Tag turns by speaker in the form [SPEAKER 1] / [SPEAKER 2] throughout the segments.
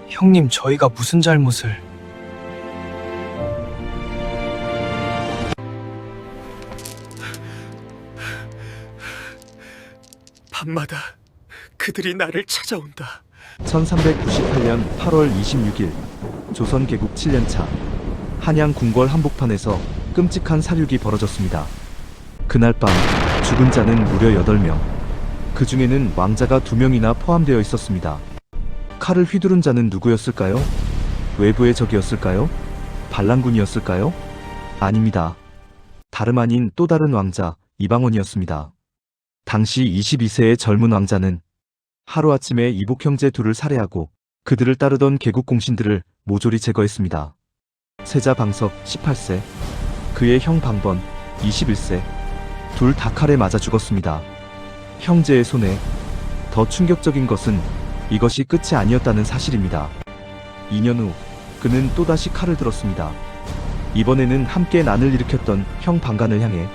[SPEAKER 1] 형님, 저희가 무슨 잘못을...
[SPEAKER 2] 밤마다 그들이 나를 찾아온다.
[SPEAKER 3] 1398년 8월 26일 조선 개국 7년차 한양 궁궐 한복판에서 끔찍한 사륙이 벌어졌습니다. 그날 밤 죽은 자는 무려 8명. 그 중에는 왕자가 2명이나 포함되어 있었습니다. 칼을 휘두른 자는 누구였을까요? 외부의 적이었을까요? 반란군이었을까요? 아닙니다. 다름 아닌 또 다른 왕자 이방원이었습니다. 당시 22세의 젊은 왕자는 하루아침에 이복 형제 둘을 살해하고 그들을 따르던 개국 공신들을 모조리 제거했습니다. 세자 방석 18세, 그의 형 방번 21세, 둘 다 칼에 맞아 죽었습니다. 형제의 손에 더 충격적인 것은 이것이 끝이 아니었다는 사실입니다. 2년 후 그는 또다시 칼을 들었습니다. 이번에는 함께 난을 일으켰던 형 방간을 향해.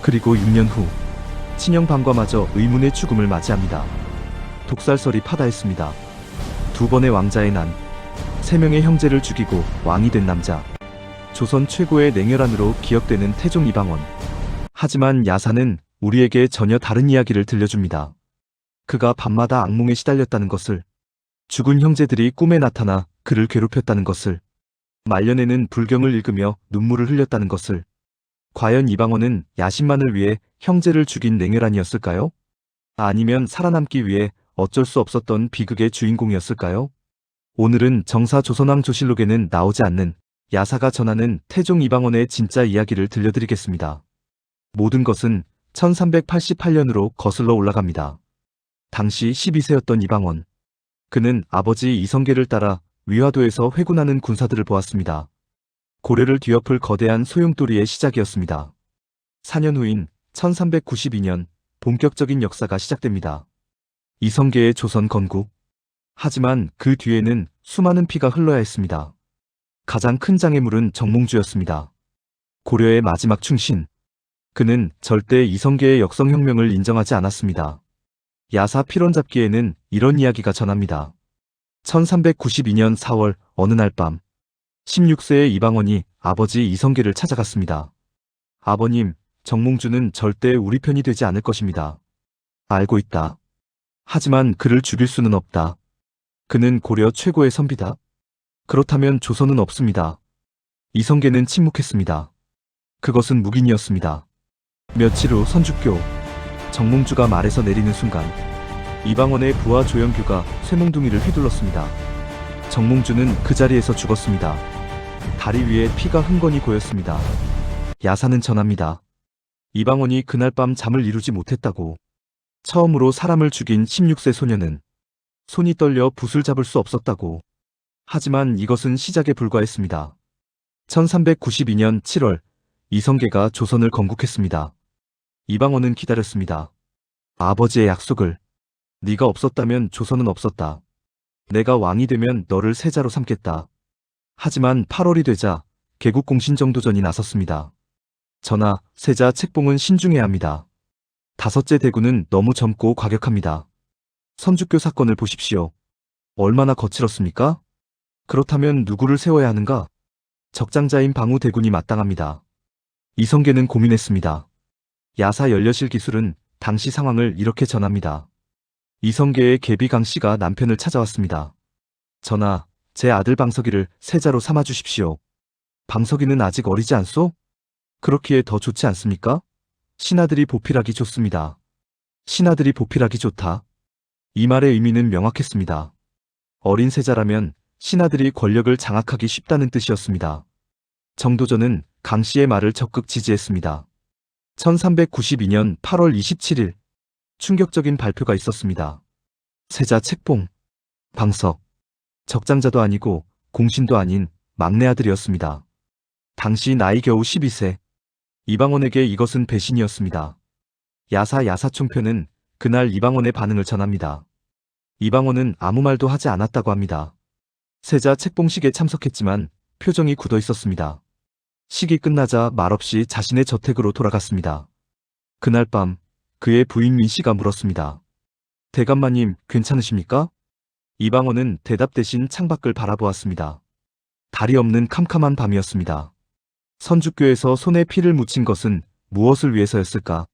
[SPEAKER 3] 그리고 6년 후 친형 방과마저 의문의 죽음을 맞이합니다. 독살설이 파다했습니다. 2번의 왕자의 난, 3명의 형제를 죽이고 왕이 된 남자. 조선 최고의 냉혈한으로 기억되는 태종 이방원. 하지만 야사는 우리에게 전혀 다른 이야기를 들려줍니다. 그가 밤마다 악몽에 시달렸다는 것을, 죽은 형제들이 꿈에 나타나 그를 괴롭혔다는 것을, 말년에는 불경을 읽으며 눈물을 흘렸다는 것을. 과연 이방원은 야심만을 위해 형제를 죽인 냉혈한이었을까요? 아니면 살아남기 위해 어쩔 수 없었던 비극의 주인공이었을까요? 오늘은 정사 조선왕 조실록에는 나오지 않는 야사가 전하는 태종 이방원의 진짜 이야기를 들려드리겠습니다. 모든 것은 1388년으로 거슬러 올라갑니다. 당시 12세였던 이방원. 그는 아버지 이성계를 따라 위화도에서 회군하는 군사들을 보았습니다. 고려를 뒤엎을 거대한 소용돌이의 시작이었습니다. 4년 후인 1392년 본격적인 역사가 시작됩니다. 이성계의 조선 건국. 하지만 그 뒤에는 수많은 피가 흘러야 했습니다. 가장 큰 장애물은 정몽주였습니다. 고려의 마지막 충신. 그는 절대 이성계의 역성혁명을 인정하지 않았습니다. 야사 필원잡기에는 이런 이야기가 전합니다. 1392년 4월 어느 날 밤 16세의 이방원이 아버지 이성계를 찾아갔습니다. 아버님, 정몽주는 절대 우리 편이 되지 않을 것입니다. 알고 있다. 하지만 그를 죽일 수는 없다. 그는 고려 최고의 선비다. 그렇다면 조선은 없습니다. 이성계는 침묵했습니다. 그것은 묵인이었습니다. 며칠 후 선주교 정몽주가 말에서 내리는 순간 이방원의 부하 조영규가 쇠몽둥이를 휘둘렀습니다. 정몽주는 그 자리에서 죽었습니다. 다리 위에 피가 흥건히 고였습니다. 야사는 전합니다. 이방원이 그날 밤 잠을 이루지 못했다고. 처음으로 사람을 죽인 16세 소녀는 손이 떨려 붓을 잡을 수 없었다고. 하지만 이것은 시작에 불과했습니다. 1392년 7월 이성계가 조선을 건국했습니다. 이방원은 기다렸습니다. 아버지의 약속을. 네가 없었다면 조선은 없었다. 내가 왕이 되면 너를 세자로 삼겠다. 하지만 8월이 되자 개국 공신정도전이 나섰습니다. 전하, 세자 책봉은 신중해야 합니다. 5째 대군은 너무 젊고 과격합니다. 선주교 사건을 보십시오. 얼마나 거칠었습니까? 그렇다면 누구를 세워야 하는가? 적장자인 방우 대군이 마땅합니다. 이성계는 고민했습니다. 야사 연려실 기술은 당시 상황을 이렇게 전합니다. 이성계의 계비 강씨가 남편을 찾아왔습니다. 전하, 제 아들 방석이를 세자로 삼아주십시오. 방석이는 아직 어리지 않소? 그렇기에 더 좋지 않습니까? 신하들이 보필하기 좋습니다. 신하들이 보필하기 좋다. 이 말의 의미는 명확했습니다. 어린 세자라면 신하들이 권력을 장악하기 쉽다는 뜻이었습니다. 정도전은 강씨의 말을 적극 지지했습니다. 1392년 8월 27일 충격적인 발표가 있었습니다. 세자 책봉. 방석. 적장자도 아니고 공신도 아닌 막내 아들이었습니다. 당시 나이 겨우 12세. 이방원에게 이것은 배신이었습니다. 야사총표는 그날 이방원의 반응을 전합니다. 이방원은 아무 말도 하지 않았다고 합니다. 세자 책봉식에 참석했지만 표정이 굳어 있었습니다. 식이 끝나자 말없이 자신의 저택으로 돌아갔습니다. 그날 밤 그의 부인 민씨가 물었습니다. 대감마님, 괜찮으십니까? 이방원은 대답 대신 창밖을 바라보았습니다. 달이 없는 캄캄한 밤이었습니다. 선주교에서 손에 피를 묻힌 것은 무엇을 위해서였을까?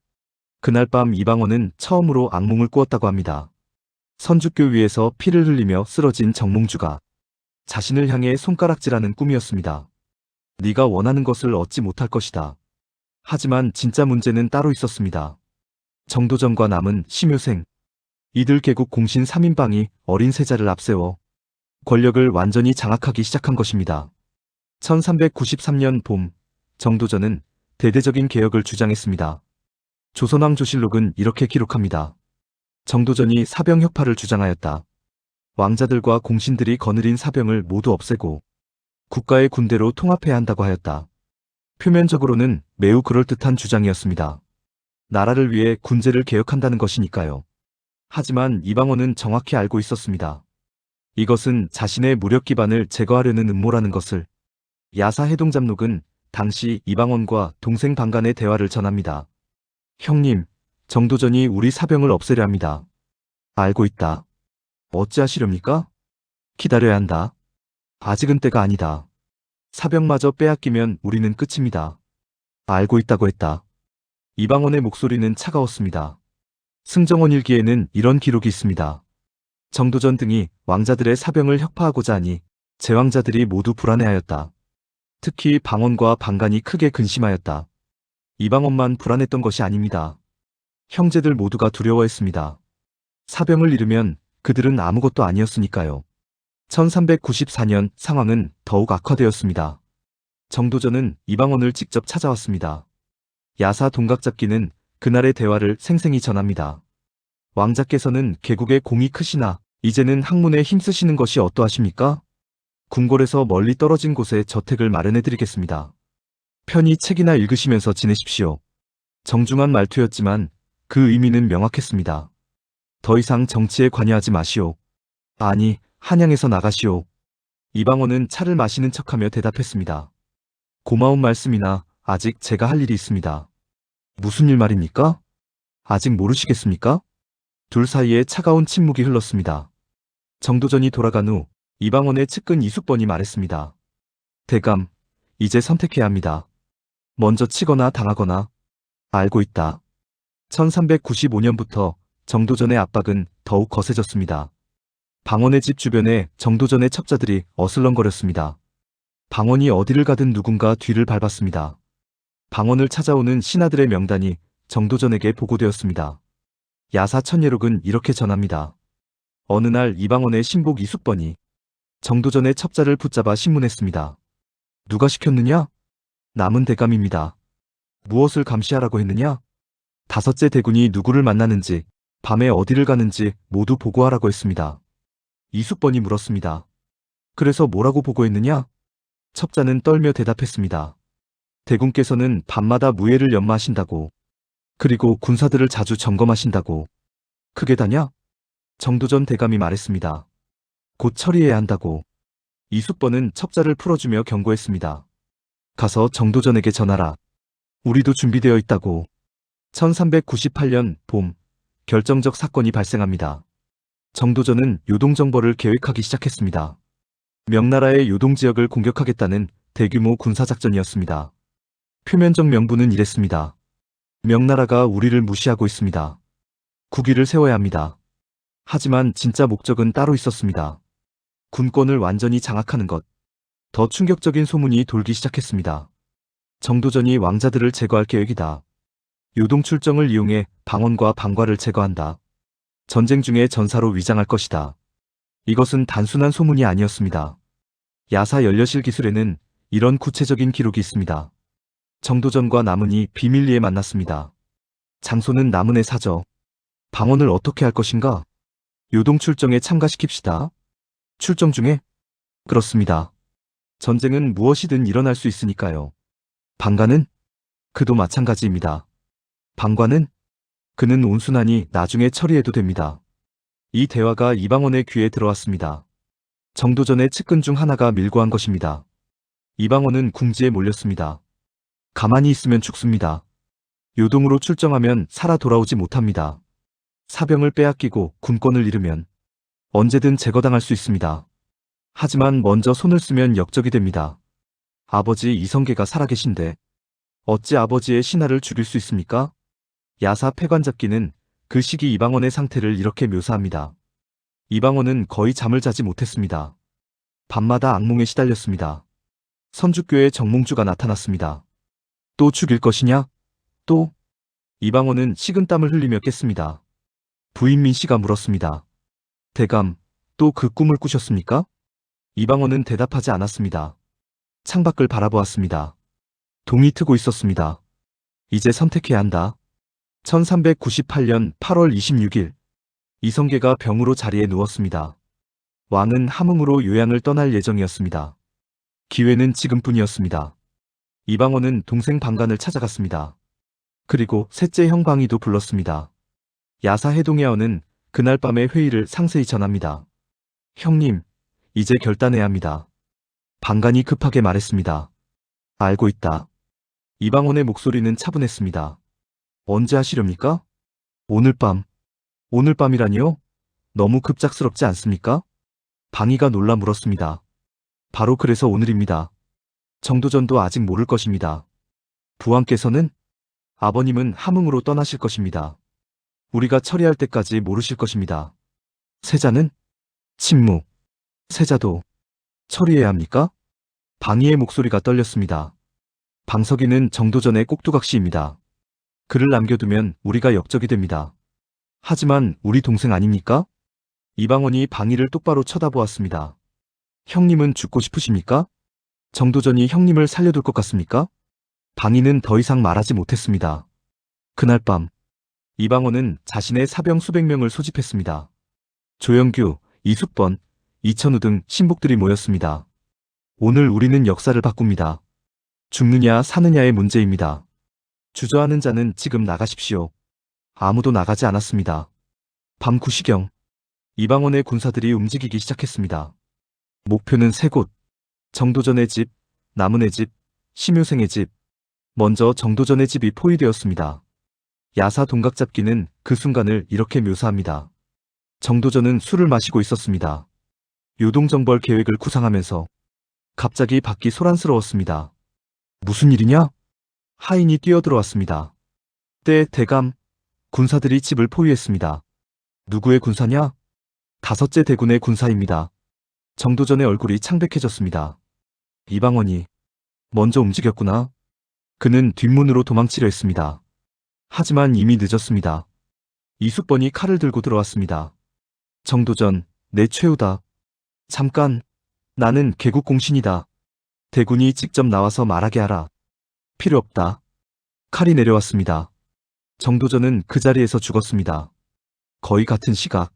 [SPEAKER 3] 그날 밤 이방원은 처음으로 악몽을 꾸었다고 합니다. 선주교 위에서 피를 흘리며 쓰러진 정몽주가 자신을 향해 손가락질하는 꿈이었습니다. 네가 원하는 것을 얻지 못할 것이다. 하지만 진짜 문제는 따로 있었습니다. 정도전과 남은 심효생, 이들 개국 공신 3인방이 어린 세자를 앞세워 권력을 완전히 장악하기 시작한 것입니다. 1393년 봄, 정도전은 대대적인 개혁을 주장했습니다. 조선왕 조실록은 이렇게 기록합니다. 정도전이 사병혁파를 주장하였다. 왕자들과 공신들이 거느린 사병을 모두 없애고 국가의 군대로 통합해야 한다고 하였다. 표면적으로는 매우 그럴듯한 주장이었습니다. 나라를 위해 군제를 개혁한다는 것이니까요. 하지만 이방원은 정확히 알고 있었습니다. 이것은 자신의 무력 기반을 제거하려는 음모라는 것을. 야사 해동잡록은 당시 이방원과 동생 방간의 대화를 전합니다. 형님, 정도전이 우리 사병을 없애려 합니다. 알고 있다. 어찌하시렵니까? 기다려야 한다. 아직은 때가 아니다. 사병마저 빼앗기면 우리는 끝입니다. 알고 있다고 했다. 이방원의 목소리는 차가웠습니다. 승정원 일기에는 이런 기록이 있습니다. 정도전 등이 왕자들의 사병을 혁파하고자 하니 제왕자들이 모두 불안해하였다. 특히 방원과 방간이 크게 근심하였다. 이방원만 불안했던 것이 아닙니다. 형제들 모두가 두려워했습니다. 사병을 잃으면 그들은 아무것도 아니었으니까요. 1394년 상황은 더욱 악화되었습니다. 정도전은 이방원을 직접 찾아왔습니다. 야사 동각잡기는 그날의 대화를 생생히 전합니다. 왕자께서는 개국에 공이 크시나 이제는 학문에 힘쓰시는 것이 어떠하십니까? 궁궐에서 멀리 떨어진 곳에 저택을 마련해드리겠습니다. 편히 책이나 읽으시면서 지내십시오. 정중한 말투였지만 그 의미는 명확했습니다. 더 이상 정치에 관여하지 마시오. 아니, 한양에서 나가시오. 이방원은 차를 마시는 척하며 대답했습니다. 고마운 말씀이나 아직 제가 할 일이 있습니다. 무슨 일 말입니까? 아직 모르시겠습니까? 둘 사이에 차가운 침묵이 흘렀습니다. 정도전이 돌아간 후 이방원의 측근 이숙번이 말했습니다. 대감, 이제 선택해야 합니다. 먼저 치거나 당하거나. 알고 있다. 1395년부터 정도전의 압박은 더욱 거세졌습니다. 방원의 집 주변에 정도전의 첩자들이 어슬렁거렸습니다. 방원이 어디를 가든 누군가 뒤를 밟았습니다. 방원을 찾아오는 신하들의 명단이 정도전에게 보고되었습니다. 야사천예록은 이렇게 전합니다. 어느 날 이방원의 신복 이숙번이 정도전의 첩자를 붙잡아 신문했습니다. 누가 시켰느냐? 남은 대감입니다. 무엇을 감시하라고 했느냐? 5째 대군이 누구를 만나는지, 밤에 어디를 가는지 모두 보고하라고 했습니다. 이숙번이 물었습니다. 그래서 뭐라고 보고했느냐? 첩자는 떨며 대답했습니다. 대군께서는 밤마다 무예를 연마하신다고. 그리고 군사들을 자주 점검하신다고. 그게 다냐? 정도전 대감이 말했습니다. 곧 처리해야 한다고. 이숙번은 첩자를 풀어주며 경고했습니다. 가서 정도전에게 전하라. 우리도 준비되어 있다고. 1398년 봄, 결정적 사건이 발생합니다. 정도전은 요동정벌을 계획하기 시작했습니다. 명나라의 요동지역을 공격하겠다는 대규모 군사작전이었습니다. 표면적 명분은 이랬습니다. 명나라가 우리를 무시하고 있습니다. 국위를 세워야 합니다. 하지만 진짜 목적은 따로 있었습니다. 군권을 완전히 장악하는 것. 더 충격적인 소문이 돌기 시작했습니다. 정도전이 왕자들을 제거할 계획이다. 요동 출정을 이용해 방원과 방과를 제거한다. 전쟁 중에 전사로 위장할 것이다. 이것은 단순한 소문이 아니었습니다. 야사 연려실 기술에는 이런 구체적인 기록이 있습니다. 정도전과 남은이 비밀리에 만났습니다. 장소는 남은의 사저. 방원을 어떻게 할 것인가? 요동 출정에 참가시킵시다. 출정 중에? 그렇습니다. 전쟁은 무엇이든 일어날 수 있으니까요. 방관은? 그도 마찬가지입니다. 방관은? 그는 온순하니 나중에 처리해도 됩니다. 이 대화가 이방원의 귀에 들어왔습니다. 정도전의 측근 중 하나가 밀고 한 것입니다. 이방원은 궁지에 몰렸습니다. 가만히 있으면 죽습니다. 요동으로 출정하면 살아 돌아오지 못합니다. 사병을 빼앗기고 군권을 잃으면 언제든 제거당할 수 있습니다. 하지만 먼저 손을 쓰면 역적이 됩니다. 아버지 이성계가 살아계신데 어찌 아버지의 신하를 죽일 수 있습니까? 야사 패관잡기는 그 시기 이방원의 상태를 이렇게 묘사합니다. 이방원은 거의 잠을 자지 못했습니다. 밤마다 악몽에 시달렸습니다. 선주교의 정몽주가 나타났습니다. 또 죽일 것이냐? 또? 이방원은 식은땀을 흘리며 깼습니다. 부인 민씨가 물었습니다. 대감, 또 그 꿈을 꾸셨습니까? 이방원은 대답하지 않았습니다. 창밖을 바라보았습니다. 동이 트고 있었습니다. 이제 선택해야 한다. 1398년 8월 26일 이성계가 병으로 자리에 누웠습니다. 왕은 함흥으로 요양을 떠날 예정이었습니다. 기회는 지금뿐이었습니다. 이방원은 동생 방간을 찾아갔습니다. 그리고 셋째 형 방이도 불렀습니다. 야사 해동야원은 그날 밤의 회의를 상세히 전합니다. 형님, 이제 결단해야 합니다. 방간이 급하게 말했습니다. 알고 있다. 이방원의 목소리는 차분했습니다. 언제 하시렵니까? 오늘 밤. 오늘 밤이라니요? 너무 급작스럽지 않습니까? 방이가 놀라 물었습니다. 바로 그래서 오늘입니다. 정도전도 아직 모를 것입니다. 부왕께서는? 아버님은 함흥으로 떠나실 것입니다. 우리가 처리할 때까지 모르실 것입니다. 세자는? 침묵. 세자도 처리해야 합니까? 방이의 목소리가 떨렸습니다. 방석이는 정도전의 꼭두각시입니다. 그를 남겨두면 우리가 역적이 됩니다. 하지만 우리 동생 아닙니까? 이방원이 방이를 똑바로 쳐다보았습니다. 형님은 죽고 싶으십니까? 정도전이 형님을 살려둘 것 같습니까? 방이는 더 이상 말하지 못했습니다. 그날 밤 이방원은 자신의 사병 수백 명을 소집했습니다. 조영규, 이숙번, 이천우 등 신복들이 모였습니다. 오늘 우리는 역사를 바꿉니다. 죽느냐 사느냐의 문제입니다. 주저하는 자는 지금 나가십시오. 아무도 나가지 않았습니다. 밤 9시경 이방원의 군사들이 움직이기 시작했습니다. 목표는 세 곳. 정도전의 집, 남은의 집, 심효생의 집. 먼저 정도전의 집이 포위되었습니다. 야사 동각잡기는 그 순간을 이렇게 묘사합니다. 정도전은 술을 마시고 있었습니다. 요동정벌 계획을 구상하면서 갑자기 밖이 소란스러웠습니다. 무슨 일이냐? 하인이 뛰어들어왔습니다. 때 대감, 군사들이 집을 포위했습니다. 누구의 군사냐? 다섯째 대군의 군사입니다. 정도전의 얼굴이 창백해졌습니다. 이방원이 먼저 움직였구나. 그는 뒷문으로 도망치려 했습니다. 하지만 이미 늦었습니다. 이숙번이 칼을 들고 들어왔습니다. 정도전, 내 최후다. 잠깐, 나는 개국공신이다. 대군이 직접 나와서 말하게 하라. 필요 없다. 칼이 내려왔습니다. 정도전은 그 자리에서 죽었습니다. 거의 같은 시각,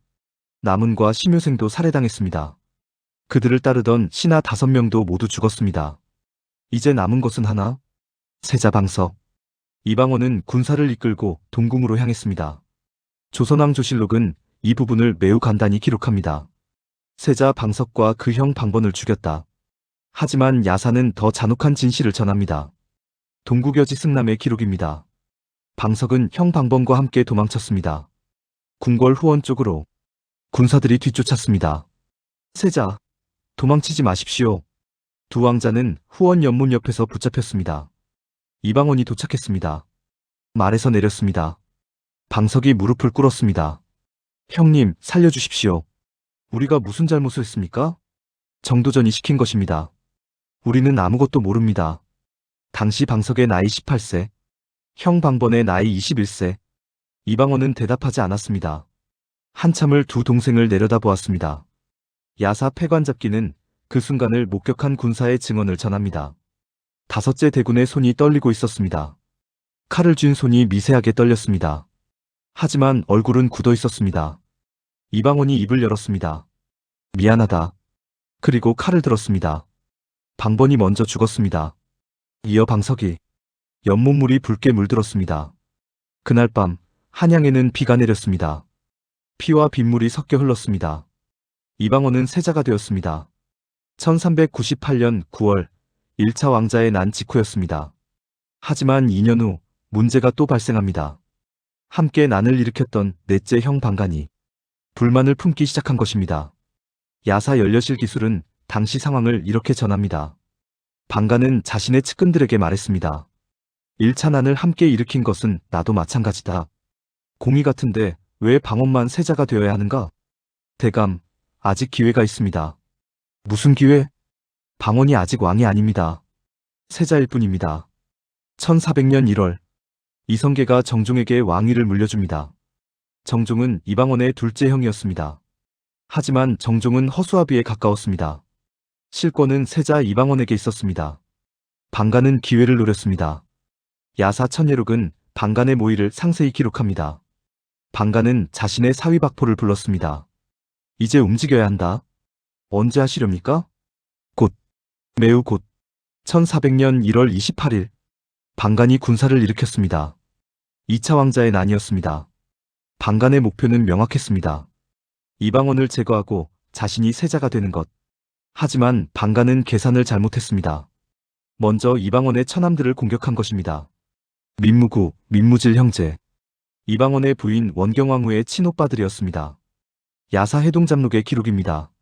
[SPEAKER 3] 남은과 심효생도 살해당했습니다. 그들을 따르던 신하 5명도 모두 죽었습니다. 이제 남은 것은 하나, 세자 방석. 이방원은 군사를 이끌고 동궁으로 향했습니다. 조선왕 조실록은 이 부분을 매우 간단히 기록합니다. 세자 방석과 그 형 방번을 죽였다. 하지만 야사는 더 잔혹한 진실을 전합니다. 동국여지 승남의 기록입니다. 방석은 형 방번과 함께 도망쳤습니다. 궁궐 후원 쪽으로 군사들이 뒤쫓았습니다. 세자, 도망치지 마십시오. 두 왕자는 후원 연문 옆에서 붙잡혔습니다. 이방원이 도착했습니다. 말에서 내렸습니다. 방석이 무릎을 꿇었습니다. 형님, 살려주십시오. 우리가 무슨 잘못을 했습니까? 정도전이 시킨 것입니다. 우리는 아무것도 모릅니다. 당시 방석의 나이 18세, 형 방번의 나이 21세. 이방원은 대답하지 않았습니다. 한참을 두 동생을 내려다보았습니다. 야사 패관잡기는 그 순간을 목격한 군사의 증언을 전합니다. 다섯째 대군의 손이 떨리고 있었습니다. 칼을 쥔 손이 미세하게 떨렸습니다. 하지만 얼굴은 굳어 있었습니다. 이방원이 입을 열었습니다. 미안하다. 그리고 칼을 들었습니다. 방번이 먼저 죽었습니다. 이어 방석이. 연못물이 붉게 물들었습니다. 그날 밤 한양에는 비가 내렸습니다. 피와 빗물이 섞여 흘렀습니다. 이방원은 세자가 되었습니다. 1398년 9월 1차 왕자의 난 직후였습니다. 하지만 2년 후 문제가 또 발생합니다. 함께 난을 일으켰던 넷째 형 방간이 불만을 품기 시작한 것입니다. 야사 연료실 기술은 당시 상황을 이렇게 전합니다. 방가는 자신의 측근들에게 말했습니다. 1차 난을 함께 일으킨 것은 나도 마찬가지다. 공의 같은데 왜 방원만 세자가 되어야 하는가? 대감, 아직 기회가 있습니다. 무슨 기회? 방원이 아직 왕이 아닙니다. 세자일 뿐입니다. 1400년 1월, 이성계가 정종에게 왕위를 물려줍니다. 정종은 이방원의 둘째 형이었습니다. 하지만 정종은 허수아비에 가까웠습니다. 실권은 세자 이방원에게 있었습니다. 방가는 기회를 노렸습니다. 야사 천예록은 방간의 모의를 상세히 기록합니다. 방가는 자신의 사위박포를 불렀습니다. 이제 움직여야 한다. 언제 하시렵니까? 곧, 매우 곧. 1400년 1월 28일, 방간이 군사를 일으켰습니다. 2차 왕자의 난이었습니다. 방간의 목표는 명확했습니다. 이방원을 제거하고 자신이 세자가 되는 것. 하지만 방간은 계산을 잘못했습니다. 먼저 이방원의 처남들을 공격한 것입니다. 민무구, 민무질 형제. 이방원의 부인 원경왕후의 친오빠들이었습니다. 야사 해동잡록의 기록입니다.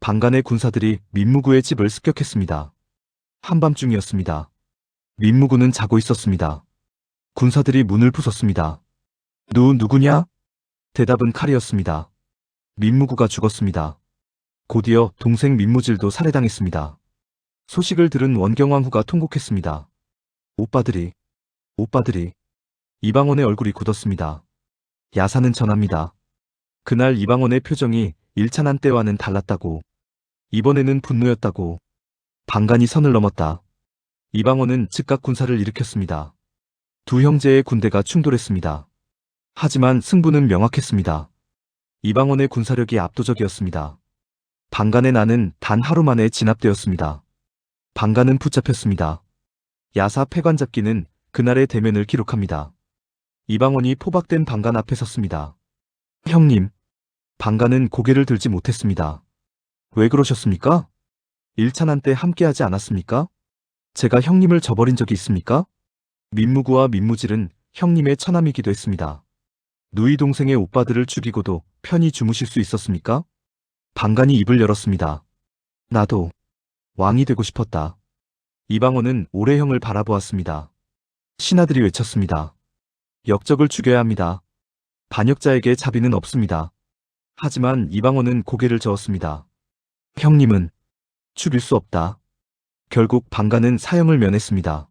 [SPEAKER 3] 방간의 군사들이 민무구의 집을 습격했습니다. 한밤중이었습니다. 민무구는 자고 있었습니다. 군사들이 문을 부쉈습니다. 누구냐? 대답은 칼이었습니다. 민무구가 죽었습니다. 곧이어 동생 민무질도 살해당했습니다. 소식을 들은 원경왕후가 통곡했습니다. 오빠들이. 이방원의 얼굴이 굳었습니다. 야사는 전합니다. 그날 이방원의 표정이 1차 난 때와는 달랐다고. 이번에는 분노였다고. 방간이 선을 넘었다. 이방원은 즉각 군사를 일으켰습니다. 두 형제의 군대가 충돌했습니다. 하지만 승부는 명확했습니다. 이방원의 군사력이 압도적이었습니다. 방간의 난은 단 하루 만에 진압되었습니다. 방간은 붙잡혔습니다. 야사 패관잡기는 그날의 대면을 기록합니다. 이방원이 포박된 방간 앞에 섰습니다. 형님. 방간은 고개를 들지 못했습니다. 왜 그러셨습니까? 1차 난 때 함께하지 않았습니까? 제가 형님을 저버린 적이 있습니까? 민무구와 민무질은 형님의 처남이기도 했습니다. 누이 동생의 오빠들을 죽이고도 편히 주무실 수 있었습니까? 방간이 입을 열었습니다. 나도 왕이 되고 싶었다. 이방원은 올해형을 바라보았습니다. 신하들이 외쳤습니다. 역적을 죽여야 합니다. 반역자에게 자비는 없습니다. 하지만 이방원은 고개를 저었습니다. 형님은 죽일 수 없다. 결국 방간은 사형을 면했습니다.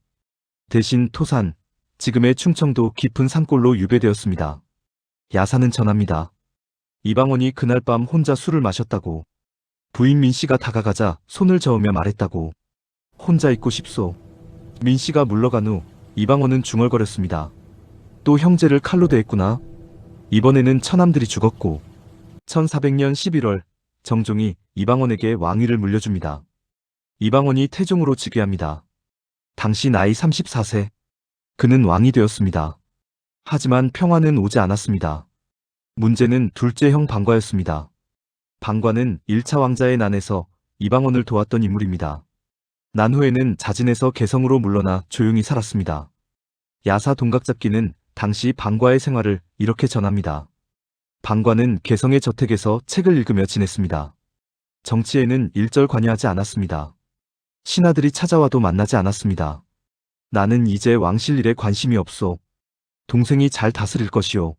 [SPEAKER 3] 대신 토산, 지금의 충청도 깊은 산골로 유배되었습니다. 야사는 전합니다. 이방원이 그날 밤 혼자 술을 마셨다고. 부인 민씨가 다가가자 손을 저으며 말했다고. 혼자 있고 싶소. 민씨가 물러간 후 이방원은 중얼거렸습니다. 또 형제를 칼로 대했구나. 이번에는 처남들이 죽었고. 1400년 11월 정종이 이방원에게 왕위를 물려줍니다. 이방원이 태종으로 즉위합니다. 당시 나이 34세. 그는 왕이 되었습니다. 하지만 평화는 오지 않았습니다. 문제는 둘째 형 방과였습니다. 방과는 1차 왕자의 난에서 이방원을 도왔던 인물입니다. 난 후에는 자진해서 개성으로 물러나 조용히 살았습니다. 야사 동각잡기는 당시 방과의 생활을 이렇게 전합니다. 방과는 개성의 저택에서 책을 읽으며 지냈습니다. 정치에는 일절 관여하지 않았습니다. 신하들이 찾아와도 만나지 않았습니다. 나는 이제 왕실 일에 관심이 없소. 동생이 잘 다스릴 것이오.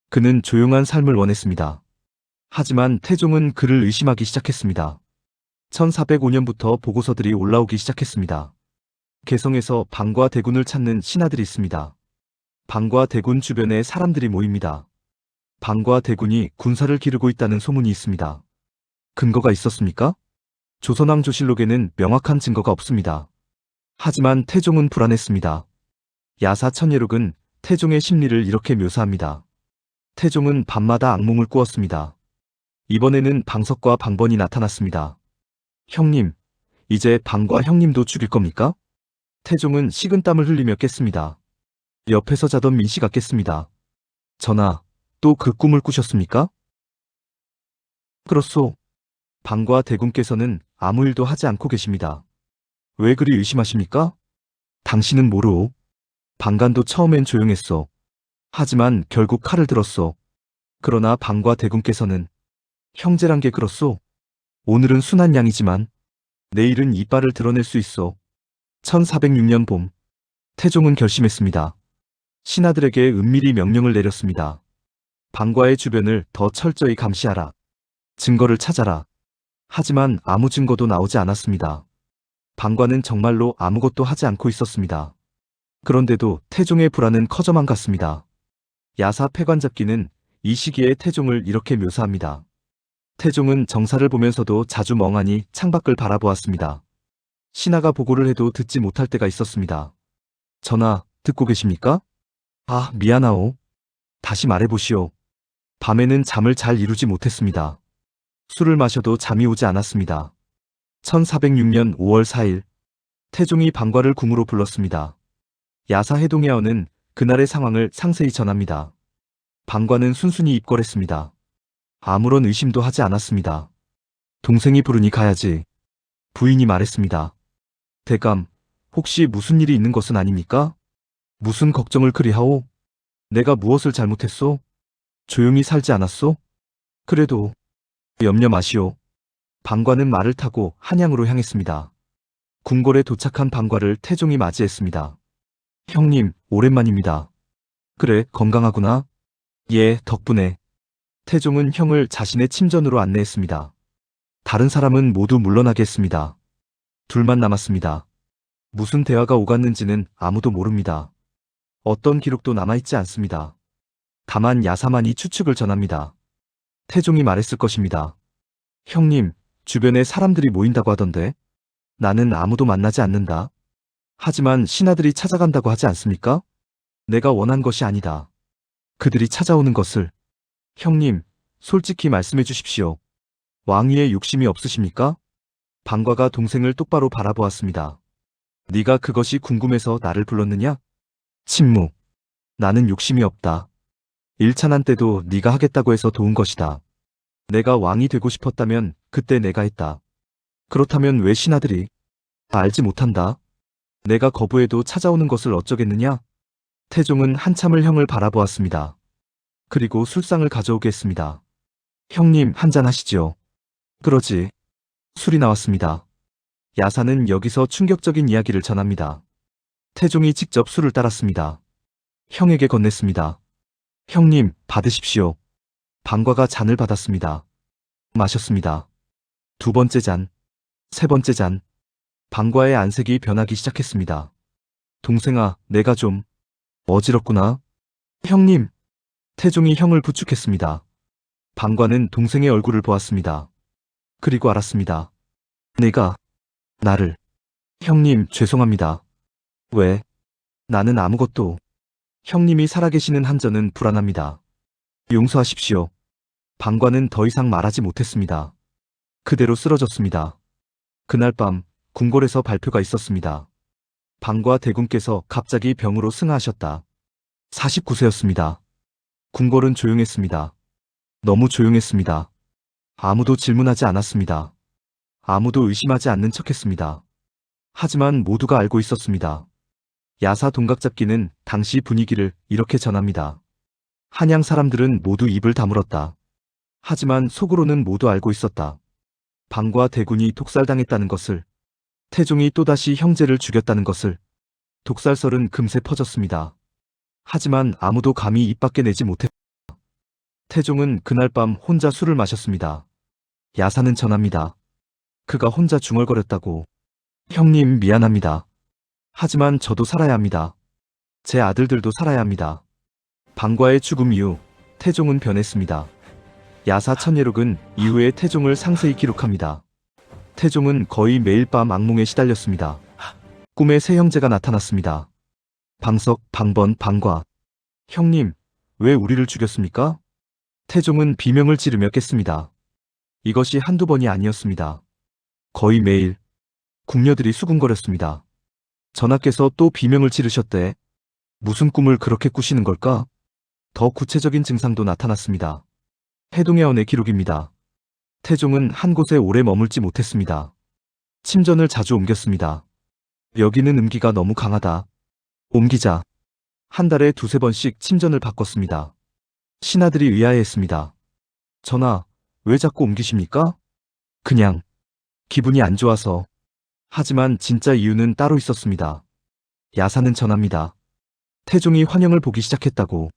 [SPEAKER 3] 그는 조용한 삶을 원했습니다. 하지만 태종은 그를 의심하기 시작했습니다. 1405년부터 보고서들이 올라오기 시작했습니다. 개성에서 방과 대군을 찾는 신하들이 있습니다. 방과 대군 주변에 사람들이 모입니다. 방과 대군이 군사를 기르고 있다는 소문이 있습니다. 근거가 있었습니까? 조선왕 조실록에는 명확한 증거가 없습니다. 하지만 태종은 불안했습니다. 야사 천예록은 태종의 심리를 이렇게 묘사합니다. 태종은 밤마다 악몽을 꾸었습니다. 이번에는 방석과 방번이 나타났습니다. 형님, 이제 방과 형님도 죽일 겁니까? 태종은 식은땀을 흘리며 깼습니다. 옆에서 자던 민씨가 깼습니다. 전하, 또 그 꿈을 꾸셨습니까? 그렇소. 방과 대군께서는 아무 일도 하지 않고 계십니다. 왜 그리 의심하십니까? 당신은 모르오. 방간도 처음엔 조용했소. 하지만 결국 칼을 들었소. 그러나 방과 대군께서는 형제란 게 그렇소. 오늘은 순한 양이지만 내일은 이빨을 드러낼 수 있어. 1406년 봄, 태종은 결심했습니다. 신하들에게 은밀히 명령을 내렸습니다. 방과의 주변을 더 철저히 감시하라. 증거를 찾아라. 하지만 아무 증거도 나오지 않았습니다. 방과는 정말로 아무것도 하지 않고 있었습니다. 그런데도 태종의 불안은 커져만 갔습니다. 야사 패관잡기는 이 시기에 태종을 이렇게 묘사합니다. 태종은 정사를 보면서도 자주 멍하니 창밖을 바라보았습니다. 신하가 보고를 해도 듣지 못할 때가 있었습니다. 전하, 듣고 계십니까? 아, 미안하오. 다시 말해보시오. 밤에는 잠을 잘 이루지 못했습니다. 술을 마셔도 잠이 오지 않았습니다. 1406년 5월 4일, 태종이 방과를 궁으로 불렀습니다. 야사 해동야원은 그날의 상황을 상세히 전합니다. 방과는 순순히 입궐했습니다. 아무런 의심도 하지 않았습니다. 동생이 부르니 가야지. 부인이 말했습니다. 대감, 혹시 무슨 일이 있는 것은 아닙니까? 무슨 걱정을 그리하오? 내가 무엇을 잘못했소? 조용히 살지 않았소? 그래도 염려 마시오. 방과는 말을 타고 한양으로 향했습니다. 궁궐에 도착한 방과를 태종이 맞이했습니다. 형님, 오랜만입니다. 그래, 건강하구나? 예, 덕분에. 태종은 형을 자신의 침전으로 안내했습니다. 다른 사람은 모두 물러나게 했습니다. 둘만 남았습니다. 무슨 대화가 오갔는지는 아무도 모릅니다. 어떤 기록도 남아있지 않습니다. 다만 야사만이 추측을 전합니다. 태종이 말했을 것입니다. 형님, 주변에 사람들이 모인다고 하던데 나는 아무도 만나지 않는다. 하지만 신하들이 찾아간다고 하지 않습니까? 내가 원한 것이 아니다. 그들이 찾아오는 것을. 형님, 솔직히 말씀해 주십시오. 왕위에 욕심이 없으십니까? 방과가 동생을 똑바로 바라보았습니다. 네가 그것이 궁금해서 나를 불렀느냐? 침묵. 나는 욕심이 없다. 일찬한 때도 네가 하겠다고 해서 도운 것이다. 내가 왕이 되고 싶었다면 그때 내가 했다. 그렇다면 왜 신하들이? 다 알지 못한다. 내가 거부해도 찾아오는 것을 어쩌겠느냐? 태종은 한참을 형을 바라보았습니다. 그리고 술상을 가져오게 했습니다. 형님, 한잔 하시지요. 그러지. 술이 나왔습니다. 야사는 여기서 충격적인 이야기를 전합니다. 태종이 직접 술을 따랐습니다. 형에게 건넸습니다. 형님, 받으십시오. 방과가 잔을 받았습니다. 마셨습니다. 두 번째 잔, 세 번째 잔. 방과의 안색이 변하기 시작했습니다. 동생아, 내가 좀 어지럽구나. 형님. 태종이 형을 부축했습니다. 방과는 동생의 얼굴을 보았습니다. 그리고 알았습니다. 내가 나를. 형님, 죄송합니다. 왜? 나는 아무것도. 형님이 살아계시는 한전은 불안합니다. 용서하십시오. 방과는 더 이상 말하지 못했습니다. 그대로 쓰러졌습니다. 그날 밤 궁궐에서 발표가 있었습니다. 방과 대군께서 갑자기 병으로 승하하셨다. 49세였습니다. 궁궐은 조용했습니다. 너무 조용했습니다. 아무도 질문하지 않았습니다. 아무도 의심하지 않는 척했습니다. 하지만 모두가 알고 있었습니다. 야사 동각잡기는 당시 분위기를 이렇게 전합니다. 한양 사람들은 모두 입을 다물었다. 하지만 속으로는 모두 알고 있었다. 방과 대군이 독살당했다는 것을, 태종이 또다시 형제를 죽였다는 것을. 독살설은 금세 퍼졌습니다. 하지만 아무도 감히 입 밖에 내지 못했다. 태종은 그날 밤 혼자 술을 마셨습니다. 야사는 전합니다. 그가 혼자 중얼거렸다고. 형님, 미안합니다. 하지만 저도 살아야 합니다. 제 아들들도 살아야 합니다. 방과의 죽음 이후 태종은 변했습니다. 야사 천예록은 이후에 태종을 상세히 기록합니다. 태종은 거의 매일 밤 악몽에 시달렸습니다. 꿈에 세 형제가 나타났습니다. 방석, 방번, 방과. 형님, 왜 우리를 죽였습니까? 태종은 비명을 지르며 깼습니다. 이것이 한두 번이 아니었습니다. 거의 매일 궁녀들이 수군거렸습니다. 전하께서 또 비명을 지르셨대. 무슨 꿈을 그렇게 꾸시는 걸까? 더 구체적인 증상도 나타났습니다. 해동야원의 기록입니다. 태종은 한 곳에 오래 머물지 못했습니다. 침전을 자주 옮겼습니다. 여기는 음기가 너무 강하다. 옮기자. 한 달에 두세 번씩 침전을 바꿨습니다. 신하들이 의아해했습니다. 전하, 왜 자꾸 옮기십니까? 그냥 기분이 안 좋아서. 하지만 진짜 이유는 따로 있었습니다. 야사는 전합니다. 태종이 환영을 보기 시작했다고.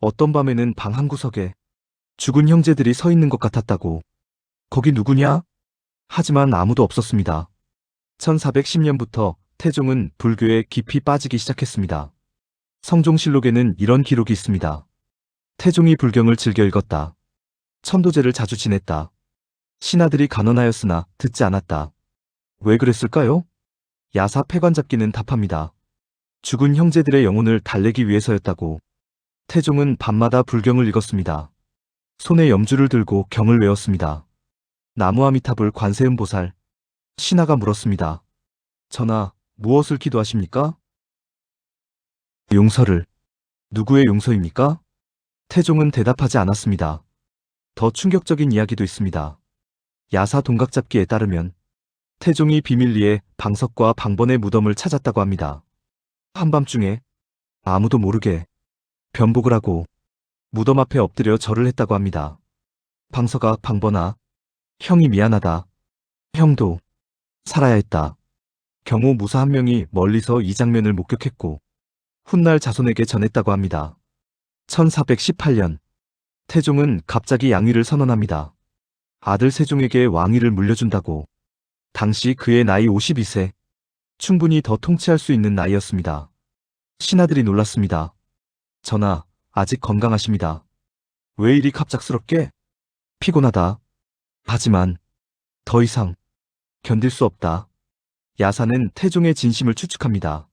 [SPEAKER 3] 어떤 밤에는 방 한 구석에 죽은 형제들이 서 있는 것 같았다고. 거기 누구냐? 하지만 아무도 없었습니다. 1410년부터 태종은 불교에 깊이 빠지기 시작했습니다. 성종실록에는 이런 기록이 있습니다. 태종이 불경을 즐겨 읽었다. 천도제를 자주 지냈다. 신하들이 간언하였으나 듣지 않았다. 왜 그랬을까요? 야사 패관잡기는 답합니다. 죽은 형제들의 영혼을 달래기 위해서였다고. 태종은 밤마다 불경을 읽었습니다. 손에 염주를 들고 경을 외웠습니다. 나무아미타불 관세음보살. 신하가 물었습니다. 전하, 무엇을 기도하십니까? 용서를. 누구의 용서입니까? 태종은 대답하지 않았습니다. 더 충격적인 이야기도 있습니다. 야사 동각잡기에 따르면 태종이 비밀리에 방석과 방번의 무덤을 찾았다고 합니다. 한밤중에 아무도 모르게 변복을 하고 무덤 앞에 엎드려 절을 했다고 합니다. 방석아, 방번아, 형이 미안하다. 형도 살아야 했다. 경호 무사 한 명이 멀리서 이 장면을 목격했고 훗날 자손에게 전했다고 합니다. 1418년 태종은 갑자기 양위를 선언합니다. 아들 세종에게 왕위를 물려준다고. 당시 그의 나이 52세. 충분히 더 통치할 수 있는 나이였습니다. 신하들이 놀랐습니다. 전하, 아직 건강하십니다. 왜 이리 갑작스럽게? 피곤하다. 하지만 더 이상 견딜 수 없다. 야사는 태종의 진심을 추측합니다.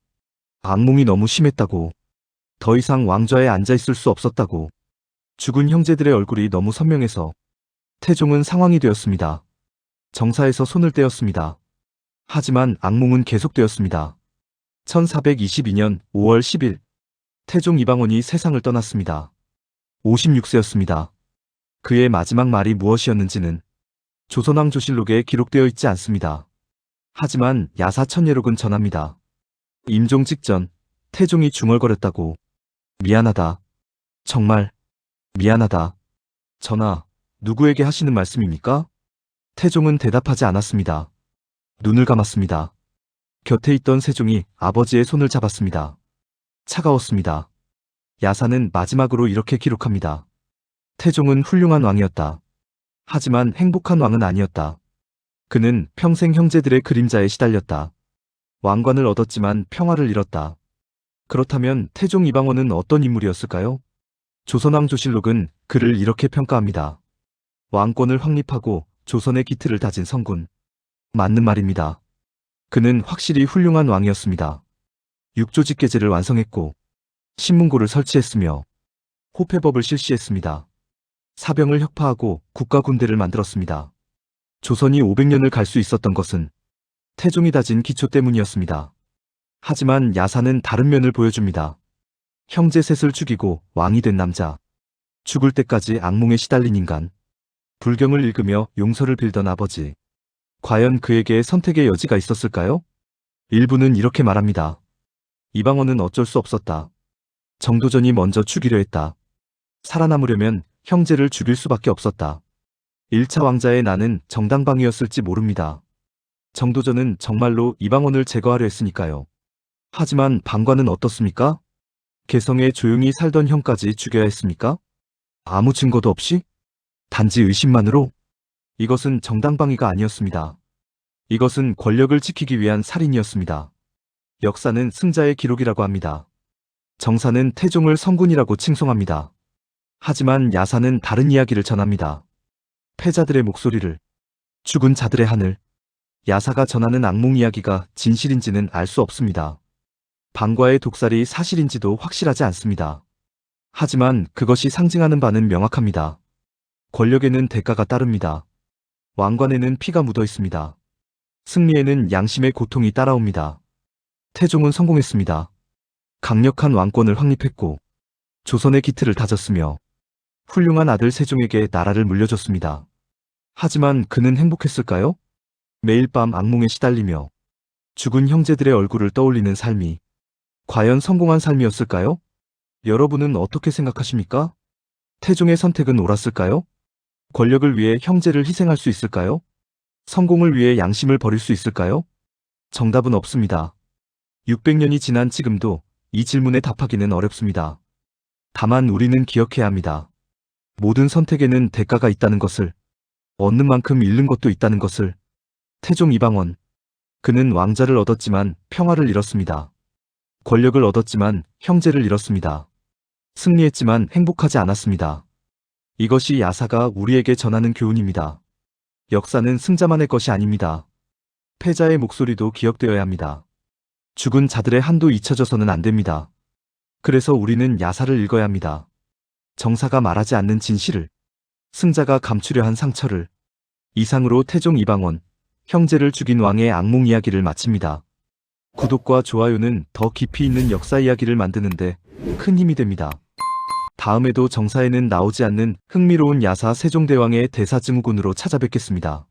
[SPEAKER 3] 악몽이 너무 심했다고. 더 이상 왕좌에 앉아있을 수 없었다고. 죽은 형제들의 얼굴이 너무 선명해서 태종은 상황이 되었습니다. 정사에서 손을 떼었습니다. 하지만 악몽은 계속되었습니다. 1422년 5월 10일 태종 이방원이 세상을 떠났습니다. 56세였습니다. 그의 마지막 말이 무엇이었는지는 조선왕조실록에 기록되어 있지 않습니다. 하지만 야사천예록은 전합니다. 임종 직전 태종이 중얼거렸다고. 미안하다. 정말 미안하다. 전하, 누구에게 하시는 말씀입니까? 태종은 대답하지 않았습니다. 눈을 감았습니다. 곁에 있던 세종이 아버지의 손을 잡았습니다. 차가웠습니다. 야사는 마지막으로 이렇게 기록합니다. 태종은 훌륭한 왕이었다. 하지만 행복한 왕은 아니었다. 그는 평생 형제들의 그림자에 시달렸다. 왕관을 얻었지만 평화를 잃었다. 그렇다면 태종 이방원은 어떤 인물이었을까요? 조선왕조실록은 그를 이렇게 평가합니다. 왕권을 확립하고 조선의 기틀을 다진 성군. 맞는 말입니다. 그는 확실히 훌륭한 왕이었습니다. 육조직계제를 완성했고 신문고를 설치했으며 호패법을 실시했습니다. 사병을 혁파하고 국가 군대를 만들었습니다. 조선이 500년을 갈 수 있었던 것은 태종이 다진 기초 때문이었습니다. 하지만 야사는 다른 면을 보여줍니다. 형제 셋을 죽이고 왕이 된 남자. 죽을 때까지 악몽에 시달린 인간. 불경을 읽으며 용서를 빌던 아버지. 과연 그에게 선택의 여지가 있었을까요? 일부는 이렇게 말합니다. 이방원은 어쩔 수 없었다. 정도전이 먼저 죽이려 했다. 살아남으려면 형제를 죽일 수밖에 없었다. 1차 왕자의 나는 정당방위였을지 모릅니다. 정도전은 정말로 이방원을 제거하려 했으니까요. 하지만 방관은 어떻습니까? 개성에 조용히 살던 형까지 죽여야 했습니까? 아무 증거도 없이? 단지 의심만으로? 이것은 정당방위가 아니었습니다. 이것은 권력을 지키기 위한 살인이었습니다. 역사는 승자의 기록이라고 합니다. 정사는 태종을 성군이라고 칭송합니다. 하지만 야사는 다른 이야기를 전합니다. 패자들의 목소리를, 죽은 자들의 하늘. 야사가 전하는 악몽 이야기가 진실인지는 알 수 없습니다. 방과의 독살이 사실인지도 확실하지 않습니다. 하지만 그것이 상징하는 바는 명확합니다. 권력에는 대가가 따릅니다. 왕관에는 피가 묻어 있습니다. 승리에는 양심의 고통이 따라옵니다. 태종은 성공했습니다. 강력한 왕권을 확립했고 조선의 기틀을 다졌으며 훌륭한 아들 세종에게 나라를 물려줬습니다. 하지만 그는 행복했을까요? 매일 밤 악몽에 시달리며 죽은 형제들의 얼굴을 떠올리는 삶이 과연 성공한 삶이었을까요? 여러분은 어떻게 생각하십니까? 태종의 선택은 옳았을까요? 권력을 위해 형제를 희생할 수 있을까요? 성공을 위해 양심을 버릴 수 있을까요? 정답은 없습니다. 600년이 지난 지금도 이 질문에 답하기는 어렵습니다. 다만 우리는 기억해야 합니다. 모든 선택에는 대가가 있다는 것을, 얻는 만큼 잃는 것도 있다는 것을. 태종 이방원. 그는 왕자를 얻었지만 평화를 잃었습니다. 권력을 얻었지만 형제를 잃었습니다. 승리했지만 행복하지 않았습니다. 이것이 야사가 우리에게 전하는 교훈입니다. 역사는 승자만의 것이 아닙니다. 패자의 목소리도 기억되어야 합니다. 죽은 자들의 한도 잊혀져서는 안 됩니다. 그래서 우리는 야사를 읽어야 합니다. 정사가 말하지 않는 진실을, 승자가 감추려 한 상처를. 이상으로 태종 이방원, 형제를 죽인 왕의 악몽 이야기를 마칩니다. 구독과 좋아요는 더 깊이 있는 역사 이야기를 만드는데 큰 힘이 됩니다. 다음에도 정사에는 나오지 않는 흥미로운 야사 세종대왕의 대사증후군으로 찾아뵙겠습니다.